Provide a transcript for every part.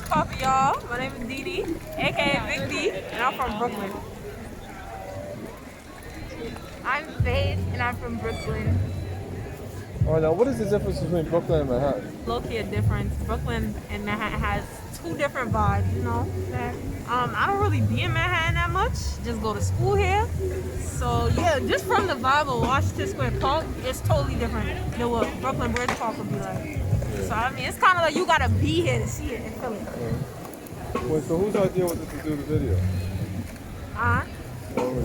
poppin', y'all? My name is Didi, aka Big D, and I'm from Brooklyn. I'm Faith, and I'm from Brooklyn. Oh, now what is the difference between Brooklyn and Manhattan? Low-key a difference. Brooklyn and Manhattan has two different vibes, you know? I don't really be in Manhattan that much. Just go to school here. So yeah, just from the vibe of Washington Square Park, it's totally different than what Brooklyn Bridge Park would be like. So I mean, it's kind of like you gotta be here to see it and feel it. Wait, so whose idea was it to do the video?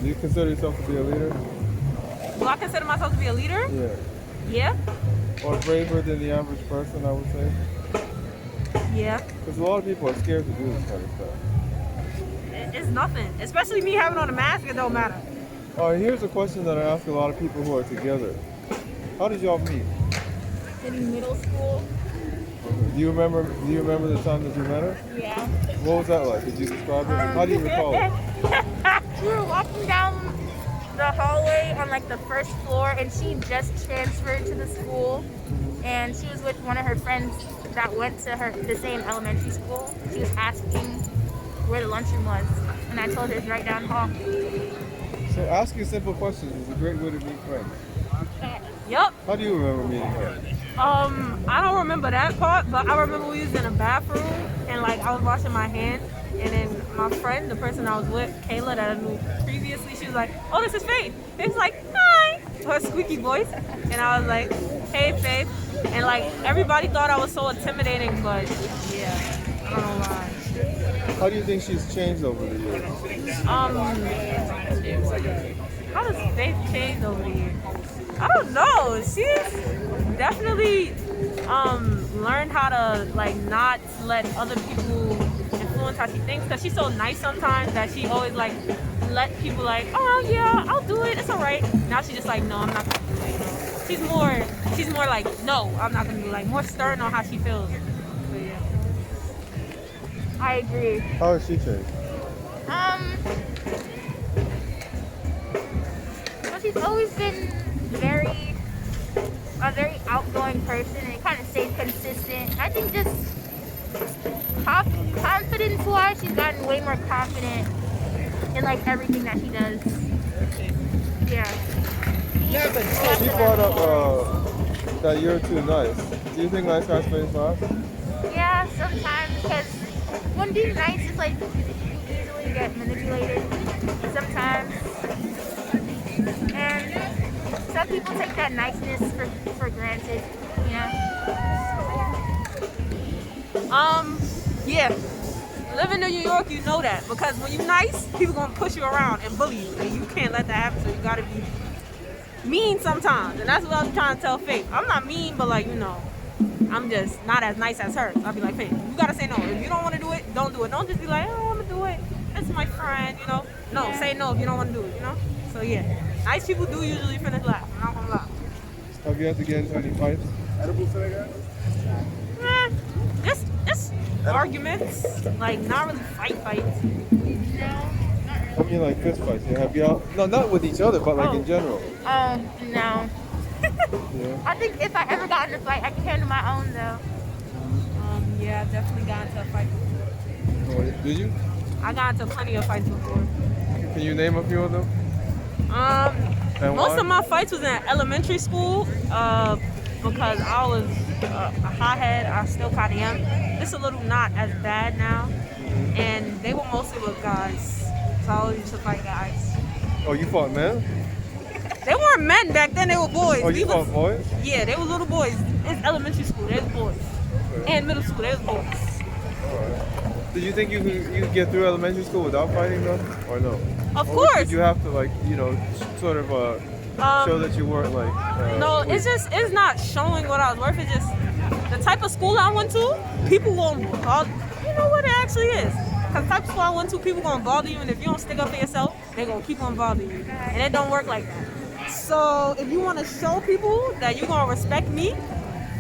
Do you consider yourself to be a leader? Do I consider myself to be a leader? Yeah. Yeah. Or braver than the average person, I would say. Yeah. Because a lot of people are scared to do this kind of stuff. It's nothing. Especially me having on a mask, it don't matter. All right, here's a question that I ask a lot of people who are together. How did y'all meet? In middle school. Do you remember the time that you met her? Yeah. What was that like? Could you describe it? How do you recall it? We were walking down the hallway on like the first floor, and she just transferred to the school, and she was with one of her friends that went to the same elementary school. She was asking where the lunchroom was, and I told her it's right down the hall. So asking simple questions is a great way to meet friends. Yup. How do you remember meeting her? I don't remember that part, but I remember we was in a bathroom and like I was washing my hands, and then my friend, the person I was with, Kayla, that I knew previously, she was like, "Oh, this is Faith." Faith was like, "Hi," her squeaky voice, and I was like, "Hey, Faith," and like everybody thought I was so intimidating, but yeah, I don't know why. How do you think she's changed over the years? How does Faith change over the years? I don't know. She's definitely learned how to like not let other people influence how she thinks, because she's so nice sometimes that she always like let people like, "Oh yeah, I'll do it, it's alright." Now she's just like, "No, I'm not gonna do it." She's more like, "No, I'm not gonna do it," like more stern on how she feels. But yeah. I agree. How has she changed? Well, she's always been a very outgoing person, and kind of stayed consistent. I think just confidence-wise, she's gotten way more confident in like everything that she does. Yeah. She brought up that you're too nice. Do you think nice guys play fast? Yeah, sometimes, because when being nice is like you easily get manipulated sometimes, and some people take that niceness for granted, you know. Yeah. Living in New York, you know that, because when you're nice, people gonna push you around and bully you, and you can't let that happen. So you gotta be mean sometimes, and that's what I was trying to tell Faith. I'm not mean, but like, you know, I'm just not as nice as her. So I'll be like, Faith, you gotta say no. If you don't want to do it, don't do it. Don't just be like, "Oh, I'm gonna do it. It's my friend," you know. No, Yeah. say no if you don't want to do it, you know. So yeah, nice people do usually finish last. I'm not gonna lie. Have you had to get into any fights? Just arguments, like not really fights. I mean, like fist fights. Yeah. Have you? No, not with each other, but like in general. No. Yeah. I think if I ever got in a fight, I could handle my own though. Yeah, I definitely got into a fight before. Oh, did you? I got into plenty of fights before. Can you name a few of them? And Most why? of my fights was in elementary school, because I was a hothead. I still kind of am. It's a little not as bad now, and they were mostly with guys, so I always used to fight guys. Oh, you fought men? They weren't men back then; they were boys. Oh, you fought boys? Yeah, they were little boys. It's elementary school; they was boys, and middle school; they was boys. Did you think you could get through elementary school without fighting them, or no? Of Or course. did you have to like, you know, sort of show that you weren't like? No, weak? it's not showing what I was worth. It's just the type of school I went to. People won't bother. You know what it actually is. Cause the type of school I went to, people gonna bother you, and if you don't stick up for yourself, they gonna keep on bothering you, and it don't work like that. So if you want to show people that you gonna respect me,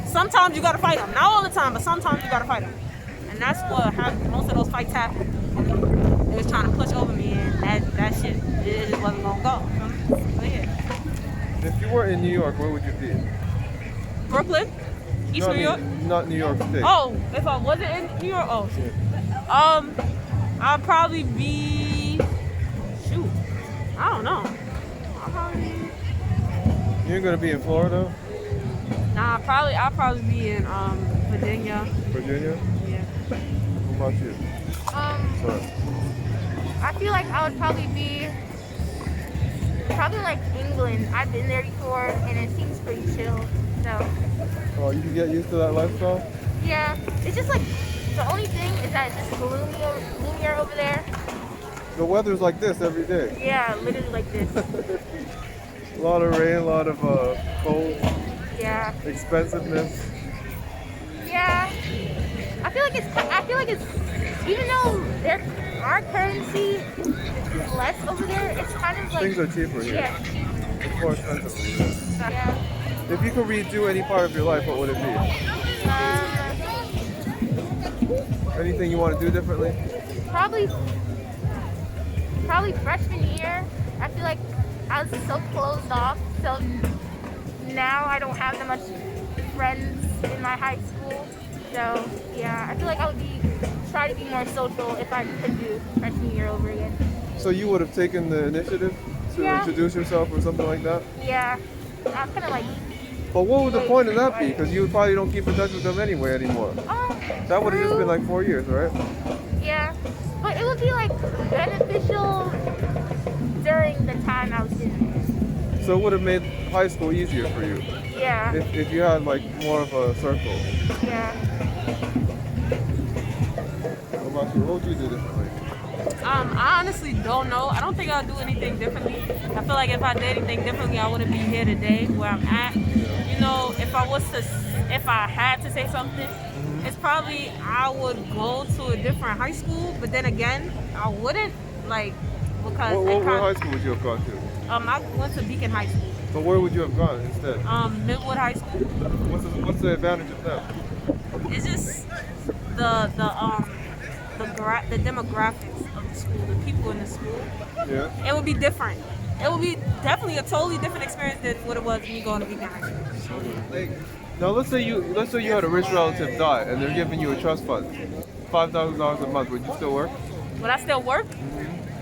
sometimes you gotta fight them. Not all the time, but sometimes you gotta fight them. And that's what happened. Most of those fights happened. They was trying to push over me, and that shit, it just wasn't gonna go. So yeah. If you were in New York, where would you be? Brooklyn. East New York? Not New York State. Oh, if I wasn't in New York, oh shit. I'd probably be. Shoot, I don't know. I'll probably be. You ain't gonna be in Florida? Nah, I'll probably be in Virginia. Virginia? Yeah. What about you? Sorry. I feel like I would probably be like England. I've been there before, and it seems pretty chill. So. Oh, you can get used to that lifestyle? Yeah, it's just like the only thing is that it's just gloomier over there. The weather's like this every day. Yeah, literally like this. A lot of rain, a lot of cold, Yeah. expensiveness. Yeah. I feel like it's even though our currency is less over there, it's kind of like Things are cheaper here. Yeah. It's more expensive. Yeah. If you could redo any part of your life, what would it be? Anything you want to do differently? Probably freshman year. I feel like I was so closed off, so now I don't have that much friends in my high school. So yeah, I feel like I would try to be more social if I could do freshman year over again. So you would have taken the initiative to Yeah. introduce yourself or something like that? Yeah, I'm kind of like. But what would the point of that be? Because you probably don't keep in touch with them anyway anymore. That would have just been like 4 years, right? Yeah, but it would be like beneficial during the time I was in there. So it would have made high school easier for you Yeah, if you had like more of a circle. yeah. What about you? What would you do differently? I honestly don't know. I don't think I'll do anything differently. I feel like if I did anything differently, I wouldn't be here today where I'm at. You know, if I had to say something, it's probably I would go to a different high school. But then again, I wouldn't because What high school would you have gone to? I went to Beacon High School. But where would you have gone instead? Millwood High School. What's the advantage of that? It's just the demographics of the school, the people in the school. Yeah. It would be different. It would be definitely a totally different experience than what it was when you go to Beacon High School. Now let's say you had a rich relative die and they're giving you a trust fund, $5,000 a month. Would you still work? Would I still work?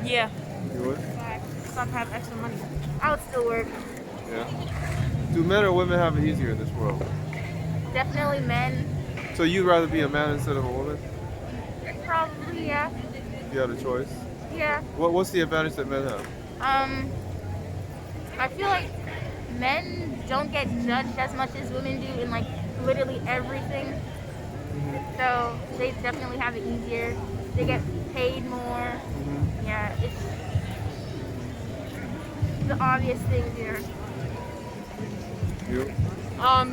Yeah. You would. So I could have extra money. I would still work. Yeah. Do men or women have it easier in this world? Definitely men. So you'd rather be a man instead of a woman? Probably, yeah. If you had a choice. Yeah. What's the advantage that men have? I feel like men don't get judged as much as women do in like literally everything. So they definitely have it easier. They get paid more. Yeah, it's the obvious thing here. You?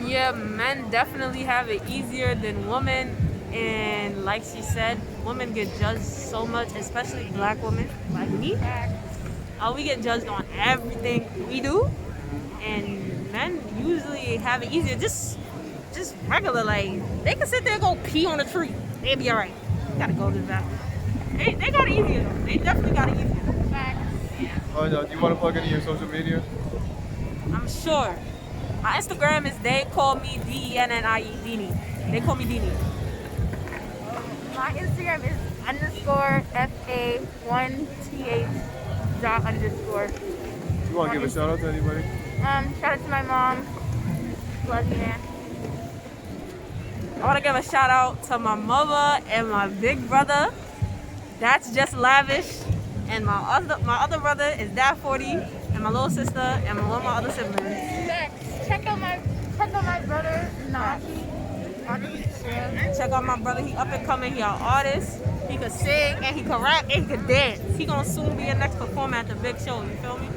Yeah, men definitely have it easier than women, and like she said, women get judged so much, especially black women like me. We get judged on everything we do, and men usually have it easier. Just regular, like they can sit there and go pee on a tree, they'll be alright. Gotta go to the bathroom. They got it easier though. They definitely got it easier. Oh, no. Do you want to plug into your social media? I'm sure. My Instagram is they call me DENNIE, Dini. They call me Dini. My Instagram is _FA1TH._. You want to give a shout out to anybody? Shout out to my mom. Love you, man. I want to give a shout out to my mother and my big brother. That's just lavish. And my other brother is Dad 40, and my little sister, and one of my other siblings. Check out my brother, Naji. Check out my brother. He up and coming. He an artist. He could sing and he could rap and he could dance. He gonna soon be a next performer at the big show. You feel me?